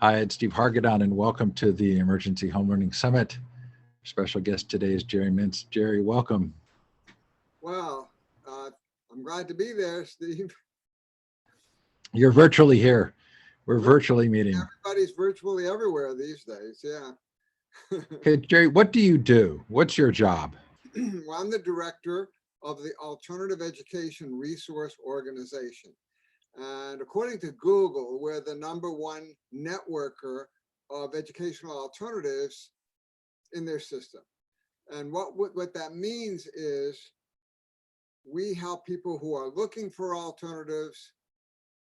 Hi, it's Steve Hargadon, and welcome to the Emergency Home Learning Summit. Special guest today is Jerry Mintz. Jerry, welcome. Well, I'm glad to be there, Steve. You're virtually here. We're virtually meeting. Everybody's virtually everywhere these days, yeah. Okay, Jerry, what do you do? What's your job? Well, I'm the director of the Alternative Education Resource Organization. And according to Google, we're the #1 networker of educational alternatives in their system. And what that means is we help people who are looking for alternatives,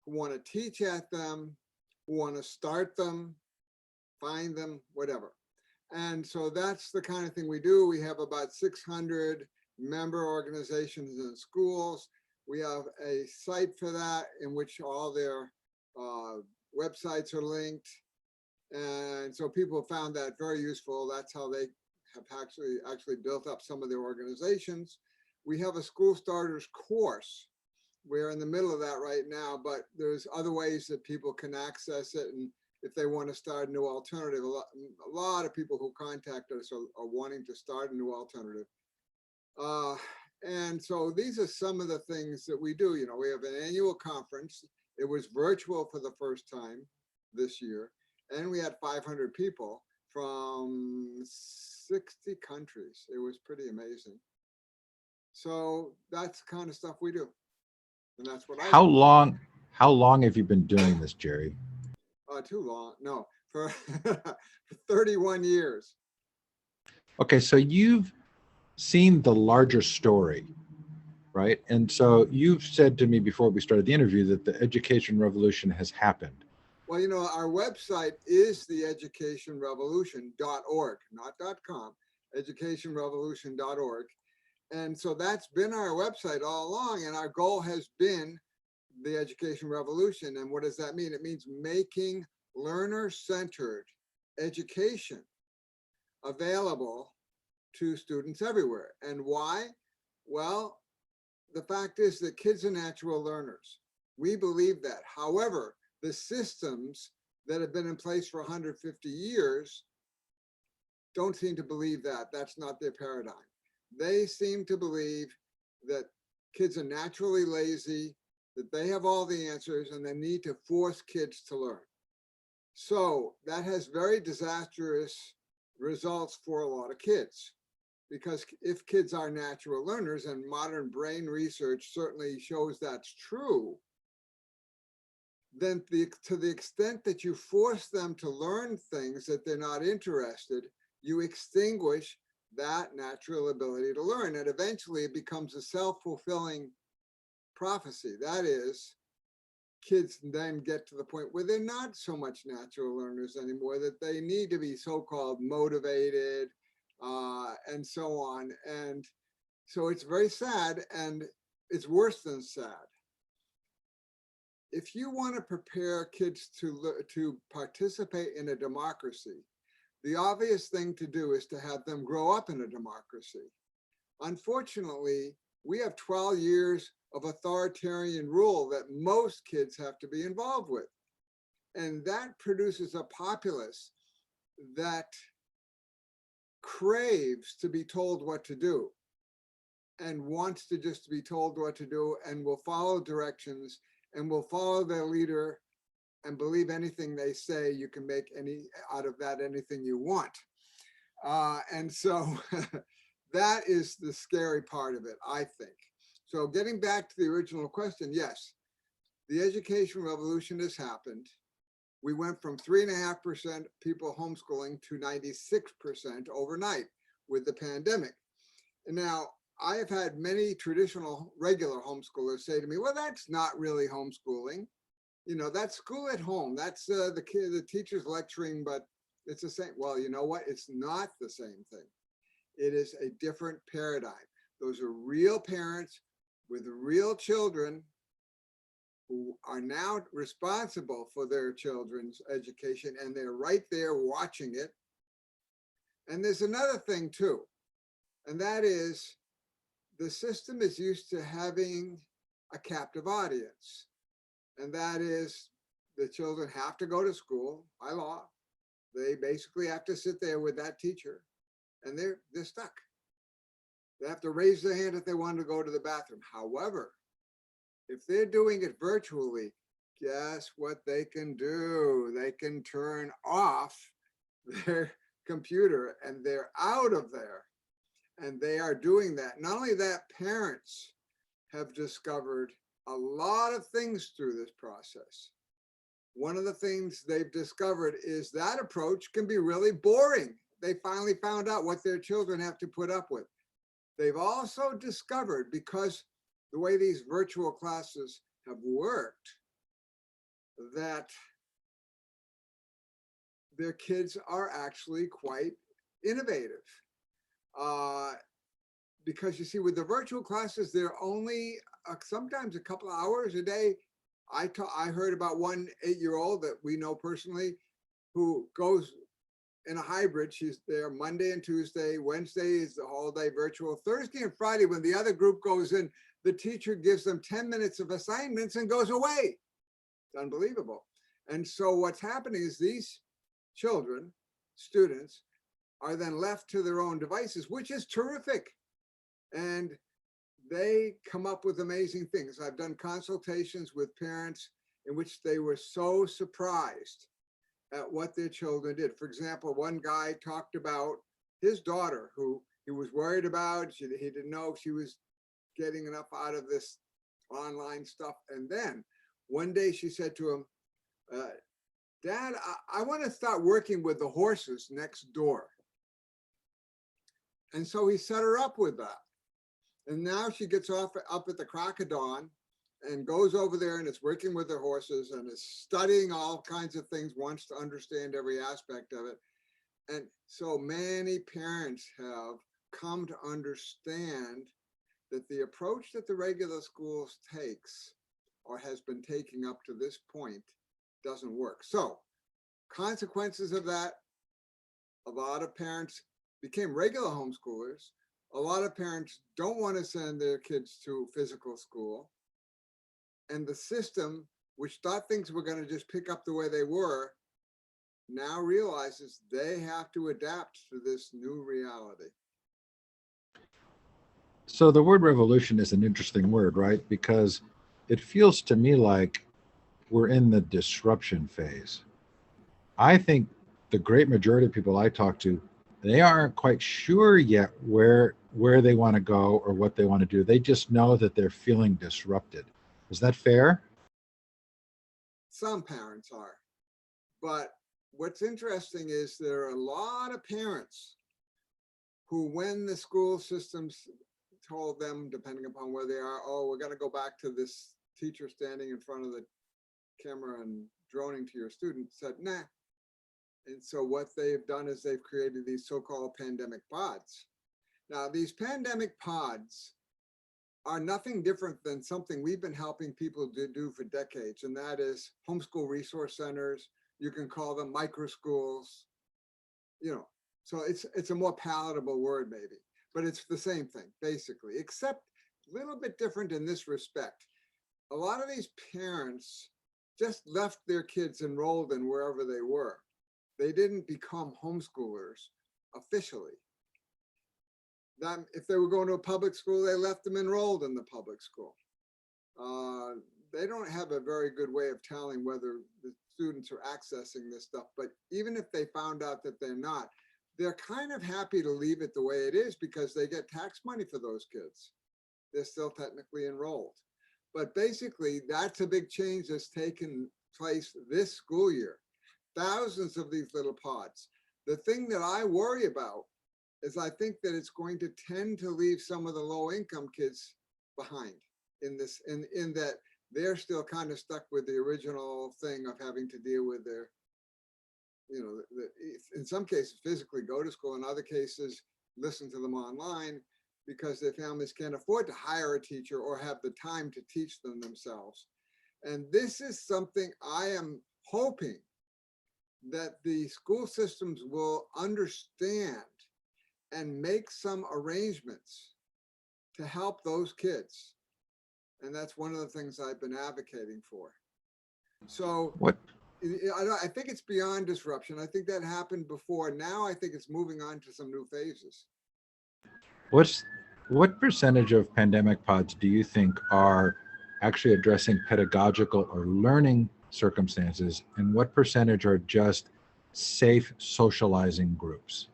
who want to teach at them, who want to start them, find them, whatever. And so that's the kind of thing we do. We have about 600 member organizations and schools. We have a site for that in which all their websites are linked. And so people found that very useful. That's how they have actually built up some of their organizations. We have a school starters course. We're in the middle of that right now, but there's other ways that people can access it. And if they want to start a new alternative, a lot of people who contact us are wanting to start a new alternative. And so these are some of the things that we do. You know, we have an annual conference. It was virtual for the first time this year. And we had 500 people from 60 countries. It was pretty amazing. So that's the kind of stuff we do. And that's what I How do. long have you been doing this, Jerry? Too long. No, for 31 years. Okay, so you've seen the larger story, right? And so you've said to me before we started the interview that the education revolution has happened. Well, you know, our website is theeducationrevolution.org, not .com, educationrevolution.org. And so that's been our website all along. And our goal has been the education revolution. And what does that mean? It means making learner-centered education available to students everywhere. And why? Well, the fact is that kids are natural learners. We believe that. However, the systems that have been in place for 150 years don't seem to believe that. That's not their paradigm. They seem to believe that kids are naturally lazy, that they have all the answers, and they need to force kids to learn. So that has very disastrous results for a lot of kids, because if kids are natural learners, and modern brain research certainly shows that's true, then to the extent that you force them to learn things that they're not interested, you extinguish that natural ability to learn. And eventually it becomes a self-fulfilling prophecy. That is, kids then get to the point where they're not so much natural learners anymore, that they need to be so-called motivated and so on. And so it's very sad, and it's worse than sad. If you want to prepare kids to participate in a democracy, the obvious thing to do is to have them grow up in a democracy. Unfortunately, we have 12 years of authoritarian rule that most kids have to be involved with. And that produces a populace that craves to be told what to do and wants to just be told what to do, and will follow directions and will follow their leader and believe anything they say. You can make out of that anything you want. And so that is the scary part of it, I think. So getting back to the original question, yes, the education revolution has happened. We went from 3.5% people homeschooling to 96% overnight with the pandemic. And now I have had many traditional regular homeschoolers say to me, well, that's not really homeschooling. You know, that's school at home. That's the teacher's lecturing, but it's the same. Well, you know what? It's not the same thing. It is a different paradigm. Those are real parents with real children who are now responsible for their children's education, and they're right there watching it. And there's another thing too, and that is the system is used to having a captive audience. And that is the children have to go to school by law. They basically have to sit there with that teacher, and they're stuck. They have to raise their hand if they want to go to the bathroom. However, if they're doing it virtually, guess what they can do? They can turn off their computer and they're out of there. And they are doing that. Not only that, parents have discovered a lot of things through this process. One of the things they've discovered is that approach can be really boring. They finally found out what their children have to put up with. They've also discovered, because the way these virtual classes have worked, that their kids are actually quite innovative. Because you see, with the virtual classes, they're only sometimes a couple of hours a day. I heard about one 8-year-old that we know personally who goes in a hybrid. She's there Monday and Tuesday. Wednesday is the whole day virtual. Thursday and Friday, when the other group goes in, the teacher gives them 10 minutes of assignments and goes away. It's unbelievable. And so what's happening is these children, students, are then left to their own devices, which is terrific. And they come up with amazing things. I've done consultations with parents in which they were so surprised at what their children did. For example, one guy talked about his daughter, who he was worried about. He didn't know if she was getting enough out of this online stuff. And then one day she said to him, Dad, I want to start working with the horses next door. And so he set her up with that. And now she gets off up at the Hargadon and goes over there and is working with the horses and is studying all kinds of things, wants to understand every aspect of it. And so many parents have come to understand that the approach that the regular schools takes or has been taking up to this point doesn't work. So consequences of that, a lot of parents became regular homeschoolers. A lot of parents don't want to send their kids to physical school. And the system, which thought things were going to just pick up the way they were, now realizes they have to adapt to this new reality. So the word revolution is an interesting word, right? Because it feels to me like we're in the disruption phase. I think the great majority of people I talk to, they aren't quite sure yet where they want to go or what they want to do. They just know that they're feeling disrupted. Is that fair? Some parents are. But what's interesting is there are a lot of parents who, when the school systems told them, depending upon where they are, oh, we're going to go back to this teacher standing in front of the camera and droning to your student, said, nah. And so what they've done is they've created these so-called pandemic pods. Now, these pandemic pods are nothing different than something we've been helping people to do for decades, and that is homeschool resource centers. You can call them micro schools, so it's a more palatable word maybe, but it's the same thing basically, except a little bit different in this respect. A lot of these parents just left their kids enrolled in wherever they were. They didn't become homeschoolers officially. That if they were going to a public school, they left them enrolled in the public school. They don't have a very good way of telling whether the students are accessing this stuff, but even if they found out that they're not, they're kind of happy to leave it the way it is because they get tax money for those kids. They're still technically enrolled. But basically, that's a big change that's taken place this school year. Thousands of these little pods. The thing that I worry about is I think that it's going to tend to leave some of the low income kids behind in this, in that they're still kind of stuck with the original thing of having to deal with their, in some cases physically go to school, in other cases listen to them online because their families can't afford to hire a teacher or have the time to teach them themselves. And this is something I am hoping that the school systems will understand and make some arrangements to help those kids. And that's one of the things I've been advocating for. So What I think it's beyond disruption. I think that happened before. Now I think it's moving on to some new phases. what's what percentage of pandemic pods do you think are actually addressing pedagogical or learning circumstances, and what percentage are just safe socializing groups?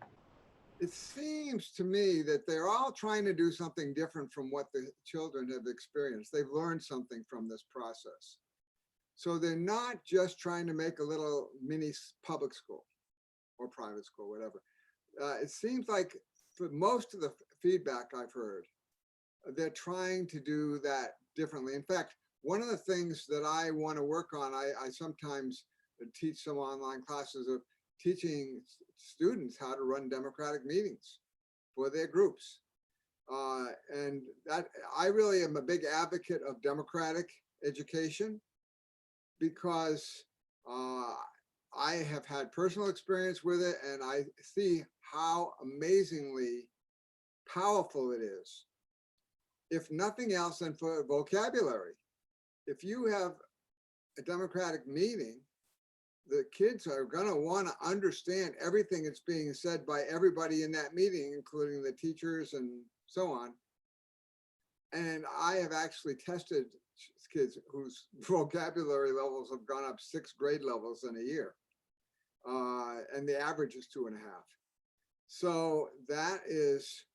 It seems to me that they're all trying to do something different from what the children have experienced. They've learned something from this process. So they're not just trying to make a little mini public school or private school, whatever. It seems like for most of the feedback I've heard, they're trying to do that differently. In fact, one of the things that I want to work on, I sometimes teach some online classes of teaching students how to run democratic meetings for their groups. And that I really am a big advocate of democratic education because I have had personal experience with it, and I see how amazingly powerful it is. If nothing else, than for vocabulary. If you have a democratic meeting, the kids are going to want to understand everything that's being said by everybody in that meeting, including the teachers and so on. And I have actually tested kids whose vocabulary levels have gone up 6 grade levels in a year. And the average is 2.5. So that is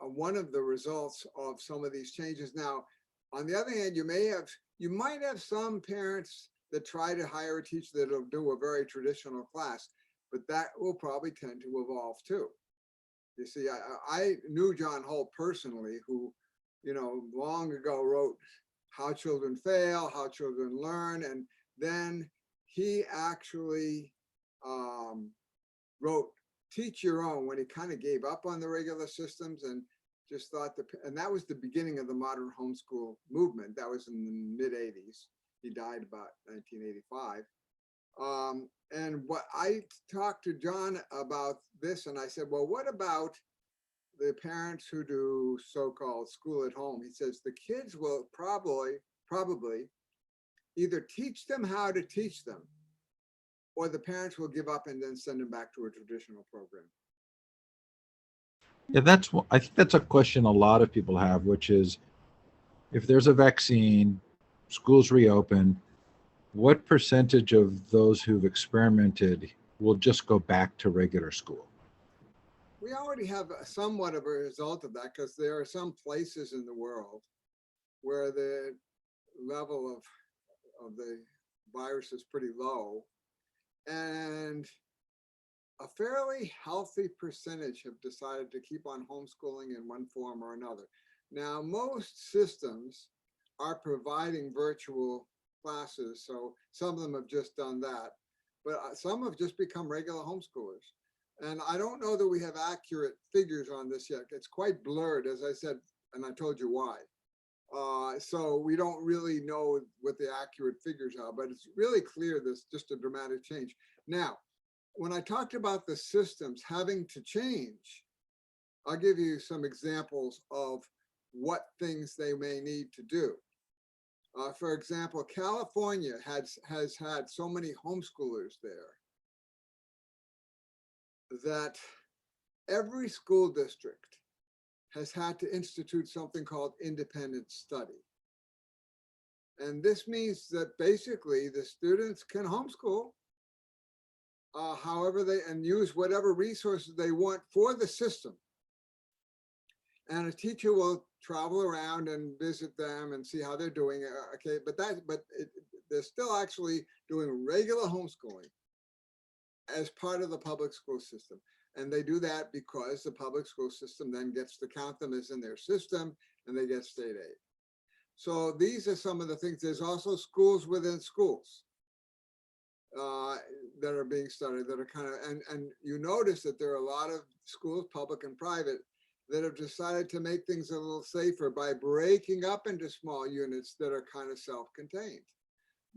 one of the results of some of these changes. Now, on the other hand, you might have some parents that try to hire a teacher that'll do a very traditional class, but that will probably tend to evolve too. You see, I knew John Holt personally, who, long ago wrote How Children Fail, How Children Learn, and then he actually wrote Teach Your Own when he kind of gave up on the regular systems and just thought and that was the beginning of the modern homeschool movement. That was in the mid 80s. He died about 1985. And what I talked to John about this, and I said, well, what about the parents who do so-called school at home? He says the kids will probably either teach them how to teach them, or the parents will give up and then send them back to a traditional program. Yeah, I think that's a question a lot of people have, which is if there's a vaccine, schools reopen, what percentage of those who've experimented will just go back to regular school? We already have somewhat of a result of that because there are some places in the world where the level of the virus is pretty low, and a fairly healthy percentage have decided to keep on homeschooling in one form or another. Now, most systems are providing virtual classes, so some of them have just done that, but some have just become regular homeschoolers. And I don't know that we have accurate figures on this yet. It's quite blurred, as I said, and I told you why. So we don't really know what the accurate figures are, but it's really clear there's just a dramatic change. Now, when I talked about the systems having to change, I'll give you some examples of what things they may need to do. For example, California has had so many homeschoolers there that every school district has had to institute something called independent study. And this means that basically the students can homeschool however and use whatever resources they want for the system. And a teacher will travel around and visit them and see how they're doing. Okay, but they're still actually doing regular homeschooling as part of the public school system. And they do that because the public school system then gets to count them as in their system and they get state aid. So these are some of the things. There's also schools within schools that are being studied that are kind of, and you notice that there are a lot of schools, public and private, that have decided to make things a little safer by breaking up into small units that are kind of self-contained.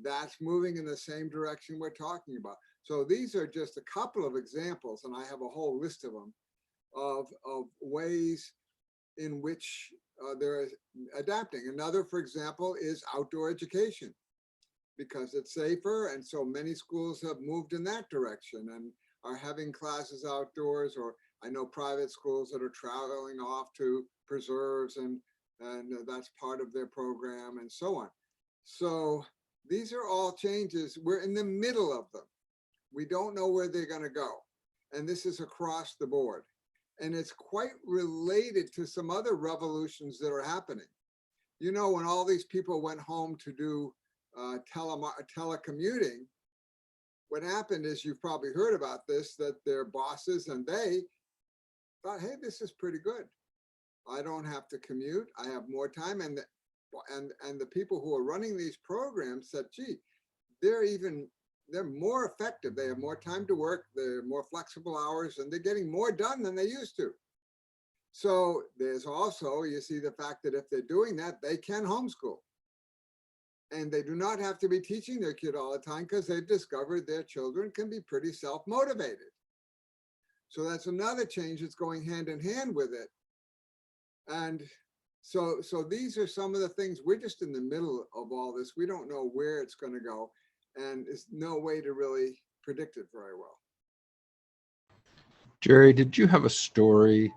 That's moving in the same direction we're talking about. So these are just a couple of examples, and I have a whole list of them, of ways in which they're adapting. Another, for example, is outdoor education. because it's safer. And so many schools have moved in that direction and are having classes outdoors, or I know private schools that are traveling off to preserves and that's part of their program and so on. So these are all changes. We're in the middle of them. We don't know where they're going to go. And this is across the board. And it's quite related to some other revolutions that are happening. You know, when all these people went home to do telecommuting, what happened is, you've probably heard about this, that their bosses and they thought, hey, this is pretty good. I don't have to commute. I have more time. And the people who are running these programs said, gee, they're more effective. They have more time to work. They're more flexible hours, and they're getting more done than they used to. So there's also, you see, the fact that if they're doing that, they can homeschool. And they do not have to be teaching their kid all the time, because they've discovered their children can be pretty self-motivated. So that's another change that's going hand in hand with it. And so these are some of the things. We're just in the middle of all this. We don't know where it's going to go, and there's no way to really predict it very well. Jerry, did you have a story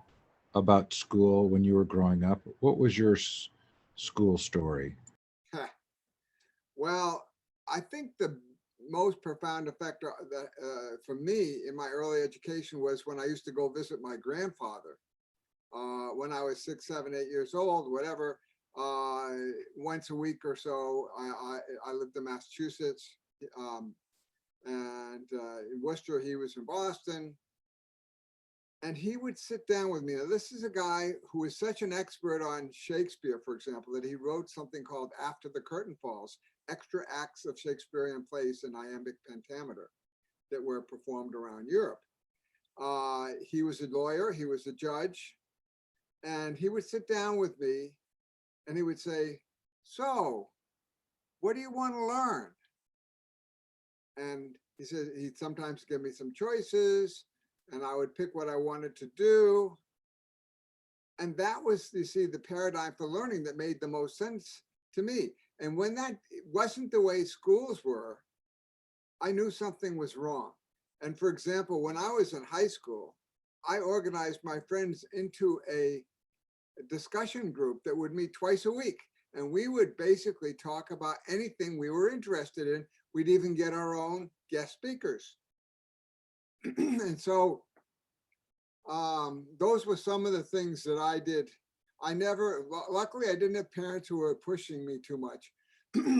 about school when you were growing up? What was your school story? Well, I think the most profound effect for me in my early education was when I used to go visit my grandfather. When I was 6, 7, 8 years old, whatever, once a week or so. I lived in Massachusetts, and in Worcester. He was in Boston. And he would sit down with me. Now, this is a guy who is such an expert on Shakespeare, for example, that he wrote something called After the Curtain Falls, extra acts of Shakespearean plays in iambic pentameter that were performed around Europe. He was a lawyer, he was a judge, and he would sit down with me and he would say, so what do you want to learn? And he said, he'd sometimes give me some choices, and I would pick what I wanted to do. And that was, you see, the paradigm for learning that made the most sense to me. And when that wasn't the way schools were, I knew something was wrong. And for example, when I was in high school, I organized my friends into a discussion group that would meet twice a week. And we would basically talk about anything we were interested in. We'd even get our own guest speakers. And so those were some of the things that I did. Luckily I didn't have parents who were pushing me too much.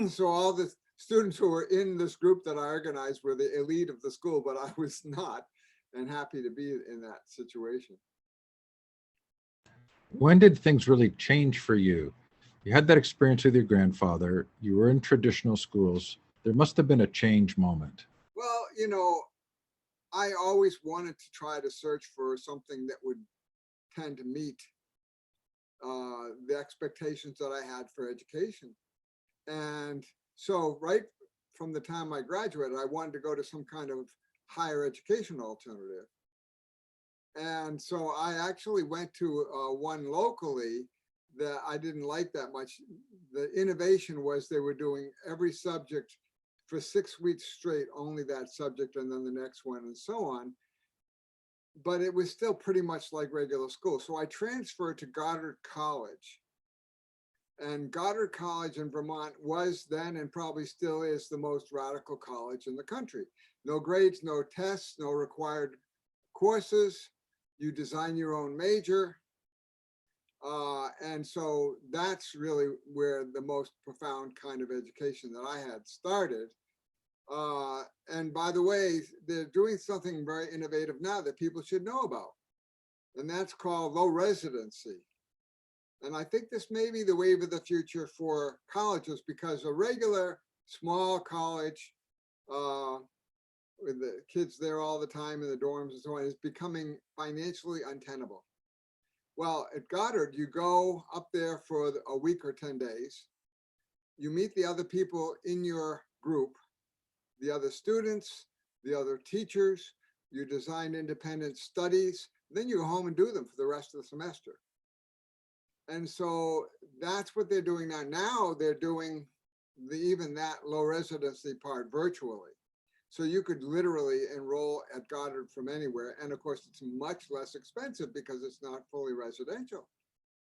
So all the students who were in this group that I organized were the elite of the school, but I was not, and happy to be in that situation. When did things really change for you? You had that experience with your grandfather. You were in traditional schools. There must have been a change moment. Well, you know, I always wanted to try to search for something that would tend to meet the expectations that I had for education. And so right from the time I graduated, I wanted to go to some kind of higher education alternative. And so I actually went to one locally that I didn't like that much. The innovation was they were doing every subject for 6 weeks straight, only that subject, and then the next one, and so on. But it was still pretty much like regular school. So I transferred to Goddard College. And Goddard College in Vermont was then, and probably still is, the most radical college in the country. No grades, no tests, no required courses. You design your own major. And so that's really where the most profound kind of education that I had started. And by the way, they're doing something very innovative now that people should know about. And that's called low residency. And I think this may be the wave of the future for colleges, because a regular small college with the kids there all the time in the dorms and so on is becoming financially untenable. Well, at Goddard, you go up there for a week or 10 days. You meet the other people in your group, the other students, the other teachers. You design independent studies. Then you go home and do them for the rest of the semester. And so that's what they're doing now. Now they're doing even that low residency part virtually. So you could literally enroll at Goddard from anywhere. And of course, it's much less expensive because it's not fully residential,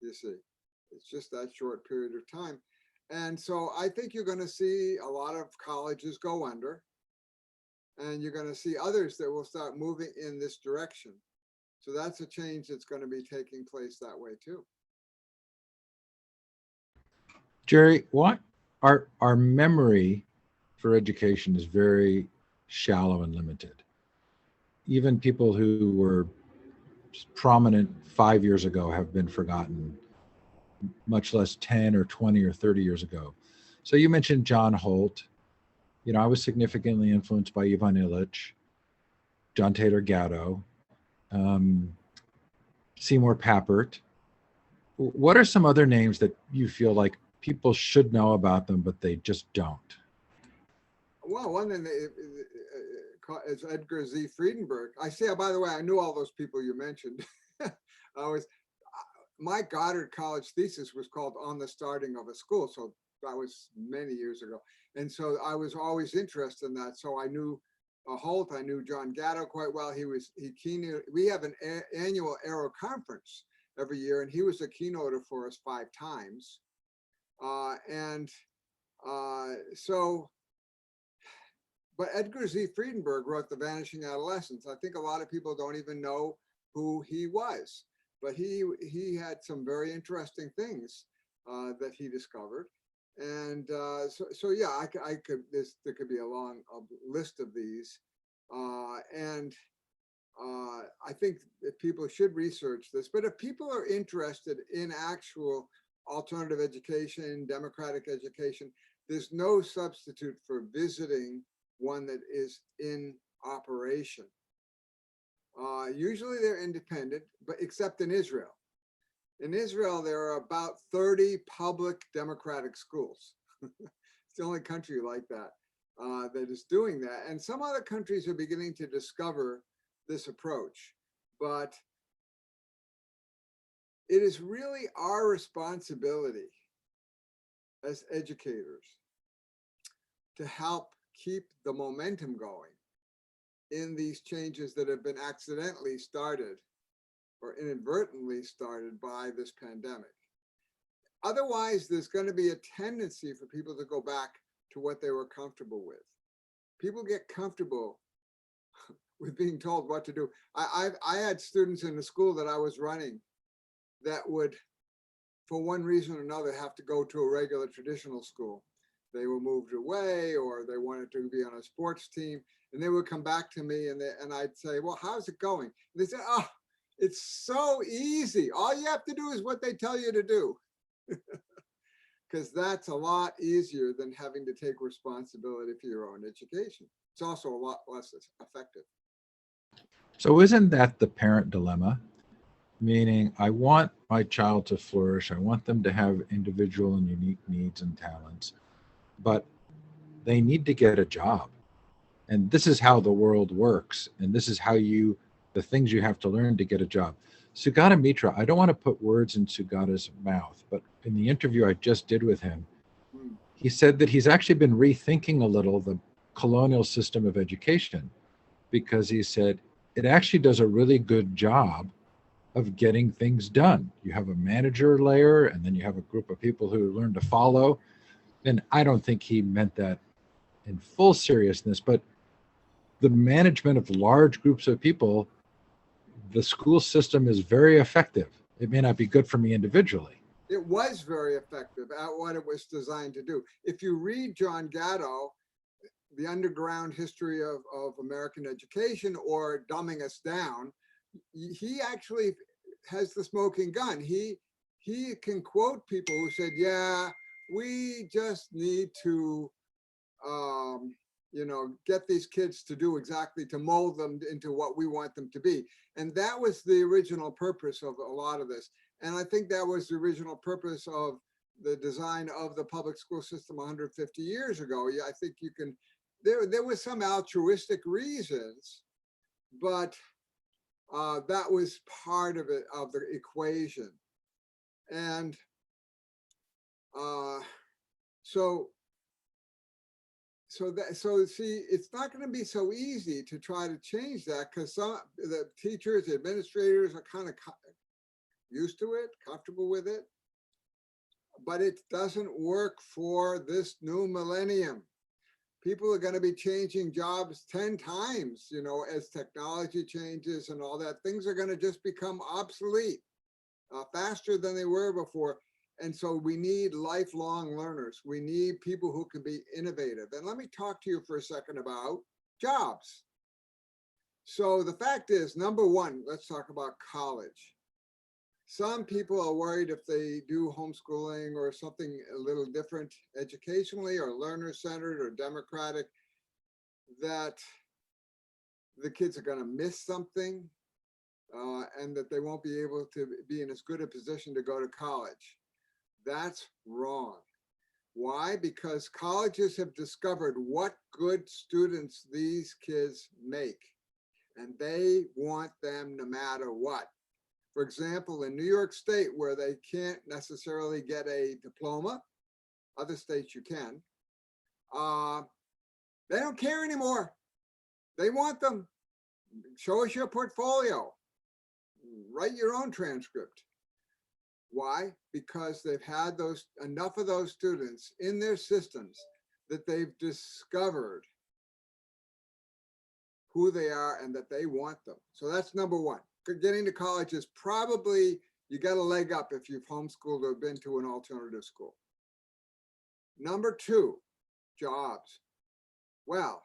you see. It's just that short period of time. And so I think you're going to see a lot of colleges go under, and you're going to see others that will start moving in this direction. So that's a change that's going to be taking place that way too. Jerry, what our memory for education is very shallow and limited. Even people who were prominent 5 years ago have been forgotten, much less 10 or 20 or 30 years ago. So you mentioned John Holt. You know, I was significantly influenced by Ivan Illich, John Taylor Gatto, um, Seymour Papert. What are some other names that you feel like people should know about them, but they just don't? Well, one thing is Edgar Z. Friedenberg. I say, by the way, I knew all those people you mentioned. I was, my Goddard College thesis was called On the Starting of a School. So that was many years ago. And so I was always interested in that. So I knew Holt, I knew John Gatto quite well. We have an annual Aero conference every year, and he was a keynoter for us 5 times. But Edgar Z. Friedenberg wrote The Vanishing Adolescence. I think a lot of people don't even know who he was, but he had some very interesting things that he discovered. And so yeah, there could be a long list of these. I think that people should research this, but if people are interested in actual alternative education, democratic education, there's no substitute for visiting one that is in operation. Usually they're independent, but except in Israel. In Israel, there are about 30 public democratic schools. It's the only country like that that is doing that. And some other countries are beginning to discover this approach. But it is really our responsibility as educators to help keep the momentum going in these changes that have been accidentally started or inadvertently started by this pandemic. Otherwise, there's going to be a tendency for people to go back to what they were comfortable with. People get comfortable with being told what to do. I had students in the school that I was running that would, for one reason or another, have to go to a regular traditional school. They were moved away, or they wanted to be on a sports team, and they would come back to me, and I'd say, well, how's it going? And they said, oh, it's so easy. All you have to do is what they tell you to do. Because that's a lot easier than having to take responsibility for your own education. It's also a lot less effective. So isn't that the parent dilemma? Meaning, I want my child to flourish. I want them to have individual and unique needs and talents, but they need to get a job. And this is how the world works. And this is how the things you have to learn to get a job. Sugata Mitra, I don't want to put words in Sugata's mouth, but in the interview I just did with him, he said that he's actually been rethinking a little the colonial system of education, because he said it actually does a really good job of getting things done. You have a manager layer, and then you have a group of people who learn to follow. And I don't think he meant that in full seriousness, but the management of large groups of people, the school system is very effective. It may not be good for me individually. It was very effective at what it was designed to do. If you read John Gatto, The Underground History of American Education, or Dumbing Us Down, he actually has the smoking gun. He can quote people who said, yeah, we just need to get these kids to do exactly, to mold them into what we want them to be. And that was the original purpose of a lot of this. And I think that was the original purpose of the design of the public school system 150 years ago. Yeah, I think you can, there was some altruistic reasons, but that was part of it, of the equation. And so so see, it's not going to be so easy to try to change that, because some the teachers, the administrators are kind of used to it, comfortable with it, but it doesn't work for this new millennium. People are going to be changing jobs 10 times, as technology changes and all that. Things are going to just become obsolete faster than they were before. And so we need lifelong learners. We need people who can be innovative. And let me talk to you for a second about jobs. So the fact is, number one, let's talk about college. Some people are worried if they do homeschooling or something a little different educationally or learner-centered or democratic, that the kids are going to miss something and that they won't be able to be in as good a position to go to college. That's wrong. Why? Because colleges have discovered what good students these kids make, and they want them no matter what. For example, in New York State, where they can't necessarily get a diploma, other states you can, they don't care anymore. They want them. Show us your portfolio. Write your own transcript. Why? Because they've had enough of those students in their systems that they've discovered who they are and that they want them. So that's number one. Getting to college is probably, you got a leg up if you've homeschooled or been to an alternative school. Number two, jobs. Well,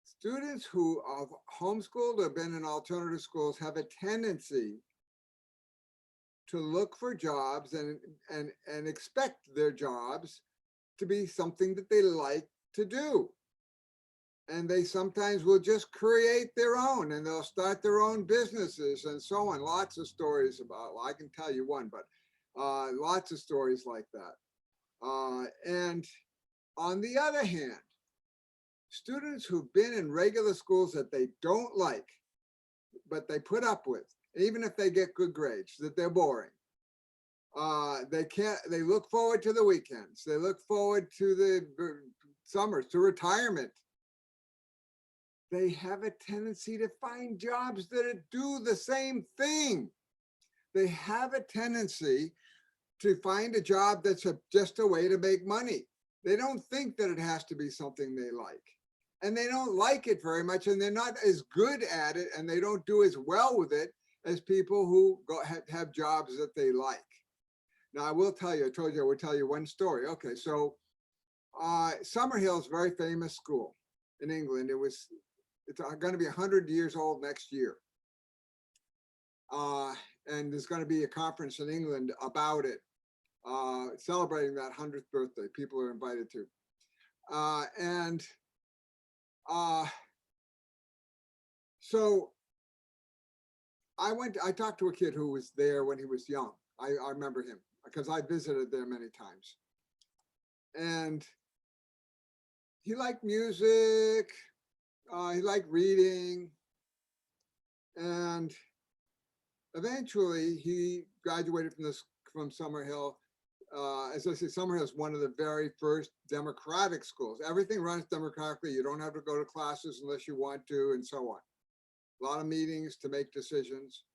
students who have homeschooled or been in alternative schools have a tendency to look for jobs and expect their jobs to be something that they like to do. And they sometimes will just create their own, and they'll start their own businesses and so on. Lots of stories about, well, I can tell you one, but lots of stories like that. And on the other hand, students who've been in regular schools that they don't like, but they put up with, even if they get good grades, that they're boring. They look forward to the weekends. They look forward to the summers, to retirement. They have a tendency to find jobs that do the same thing. They have a tendency to find a job that's just a way to make money. They don't think that it has to be something they like. And they don't like it very much, and they're not as good at it, and they don't do as well with it as people who have jobs that they like. Now, I will tell you, I told you I would tell you one story. Okay, so Summerhill is a very famous school in England. It's going to be 100 years old next year. And there's going to be a conference in England about it, celebrating that 100th birthday. People are invited to. So I talked to a kid who was there when he was young. I remember him because I visited there many times. And he liked music. He liked reading, and eventually he graduated from Summerhill. As I say, Summerhill is one of the very first democratic schools. Everything runs democratically. You don't have to go to classes unless you want to, and so on. A lot of meetings to make decisions.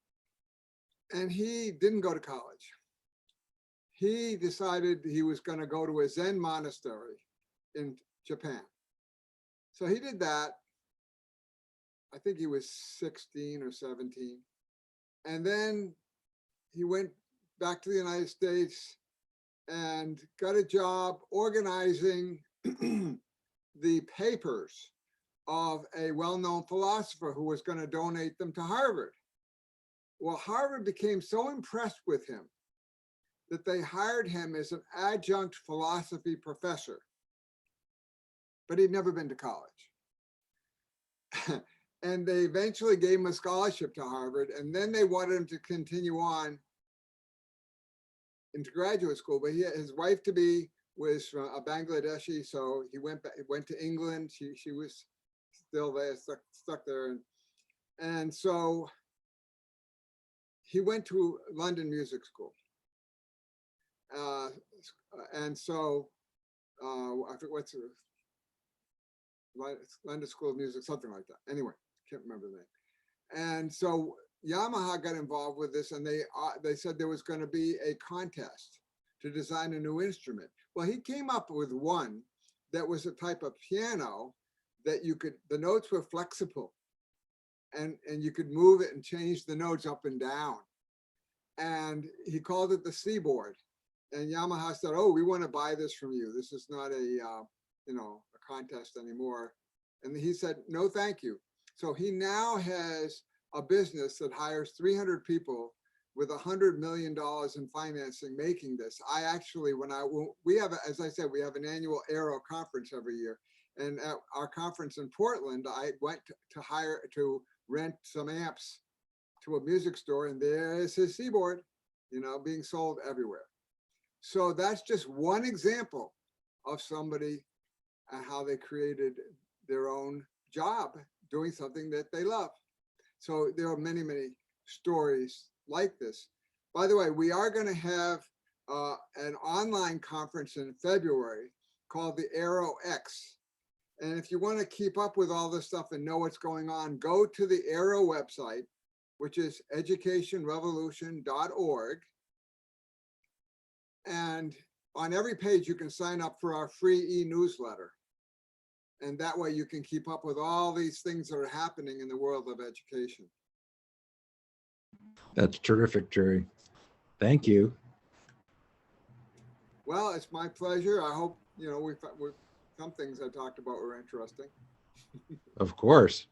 And he didn't go to college. He decided he was going to go to a Zen monastery in Japan. So he did that. I think he was 16 or 17. And then he went back to the United States and got a job organizing the papers of a well-known philosopher who was going to donate them to Harvard. Well, Harvard became so impressed with him that they hired him as an adjunct philosophy professor, but he'd never been to college. And they eventually gave him a scholarship to Harvard, and then they wanted him to continue on into graduate school. But his wife-to-be was from a Bangladeshi, so he went to England. She was still there, stuck there, and so he went to London Music School, and so I forget what's the London School of Music, something like that. Anyway, can't remember the name. And so Yamaha got involved with this, and they said there was going to be a contest to design a new instrument. Well, he came up with one that was a type of piano that the notes were flexible, and you could move it and change the notes up and down. And he called it the Seaboard. And Yamaha said, "Oh, we want to buy this from you. This is not a contest anymore." And he said, "No, thank you." So he now has a business that hires 300 people with $100 million in financing making this. I actually, we have, as I said, we have an annual Aero conference every year. And at our conference in Portland, I went to rent some amps to a music store, and there's his Seaboard, being sold everywhere. So that's just one example of somebody and how they created their own job doing something that they love. So there are many, many stories like this. By the way, we are going to have an online conference in February called the Aero X. And if you want to keep up with all this stuff and know what's going on, go to the Aero website, which is educationrevolution.org. And on every page, you can sign up for our free e-newsletter. And that way you can keep up with all these things that are happening in the world of education. That's terrific, Jerry. Thank you. Well, it's my pleasure. I hope, some things I talked about were interesting. Of course.